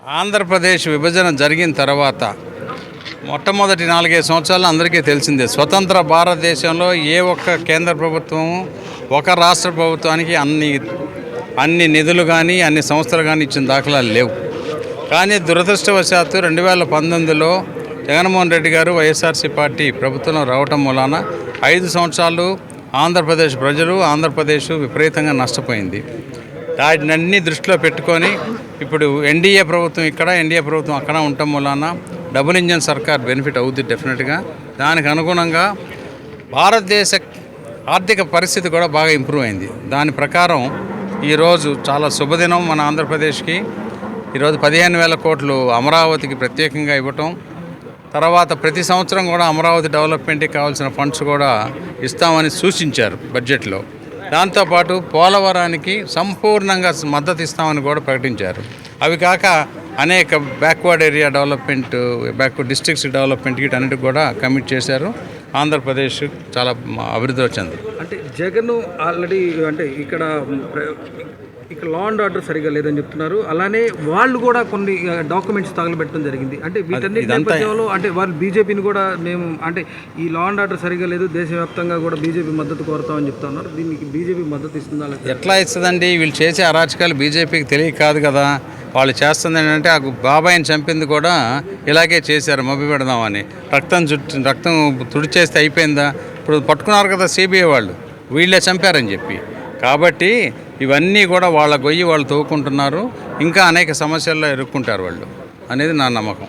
ఆంధ్రప్రదేశ్ విభజన జరిగిన తర్వాత మొట్టమొదటి 4-5 సంవత్సరాలు అందరికీ తెలిసిందే. స్వతంత్ర భారతదేశంలో ఏ ఒక్క కేంద్ర ప్రభుత్వం ఒక రాష్ట్ర ప్రభుత్వానికి అన్ని నిధులు కానీ అన్ని సంస్థలు కానీ ఇచ్చిన దాఖలాలు లేవు. కానీ దురదృష్టవశాత్తు 2019లో జగన్మోహన్ రెడ్డి గారు వైఎస్ఆర్సీ పార్టీ ప్రభుత్వంలో రావటం మూలాన 5 సంవత్సరాలు ఆంధ్రప్రదేశ్ ప్రజలు ఆంధ్రప్రదేశ్ విపరీతంగా నష్టపోయింది. వాటినన్నీ దృష్టిలో పెట్టుకొని ఇప్పుడు ఎన్డీఏ ప్రభుత్వం ఇక్కడ ఎన్డీఏ ప్రభుత్వం అక్కడ ఉండటం వలన డబుల్ ఇంజన్ సర్కార్ బెనిఫిట్ అవుతుంది డెఫినెట్గా. దానికి అనుగుణంగా భారతదేశ ఆర్థిక పరిస్థితి కూడా బాగా ఇంప్రూవ్ అయింది. దాని ప్రకారం ఈరోజు చాలా శుభదినం మన ఆంధ్రప్రదేశ్కి. ఈరోజు 15,000 కోట్లు అమరావతికి ప్రత్యేకంగా ఇవ్వటం, తర్వాత ప్రతి సంవత్సరం కూడా అమరావతి డెవలప్మెంట్కి కావాల్సిన ఫండ్స్ కూడా ఇస్తామని సూచించారు బడ్జెట్లో. దాంతోపాటు పోలవరానికి సంపూర్ణంగా మద్దతు ఇస్తామని కూడా ప్రకటించారు. అవి కాక అనేక backward area development, backward districts డెవలప్మెంట్కి వీటన్నిటికి కూడా కమిట్ చేశారు. ఆంధ్రప్రదేశ్ చాలా అభివృద్ధి వచ్చింది. అంటే జగన్ ఆల్రెడీ అంటే ఇక్కడ లా అండ్ ఆర్డర్ సరిగా లేదని చెప్తున్నారు. అలానే వాళ్ళు కూడా కొన్ని డాక్యుమెంట్స్ తగలబెట్టడం జరిగింది. అంటే వీటన్నిటి నేపథ్యంలో అంటే వాళ్ళు బీజేపీని కూడా మేము అంటే ఈ లా అండ్ ఆర్డర్ సరిగా లేదు, దేశవ్యాప్తంగా కూడా బీజేపీ మద్దతు కోరుతామని చెప్తున్నారు. దీనికి బీజేపీ మద్దతు ఇస్తుందా? ఎట్లా ఇస్తుందండి? వీళ్ళు చేసే అరాచకాలు బీజేపీకి తెలియక కాదు కదా. వాళ్ళు చేస్తుంది ఏంటంటే ఆ బాబాయిని చంపింది కూడా ఇలాగే చేశారు, మభ్య పెడదామని. రక్తం తుడిచేస్తే అయిపోయిందా? ఇప్పుడు పట్టుకున్నారు కదా సిబిఐ వాళ్ళు, వీళ్ళే చంపారని చెప్పి. కాబట్టి ఇవన్నీ కూడా వాళ్ళ గొయ్యి వాళ్ళు తవ్వుకుంటున్నారు. ఇంకా అనేక సమస్యల్లో ఇరుక్కుంటారు వాళ్ళు అనేది నా నమ్మకం.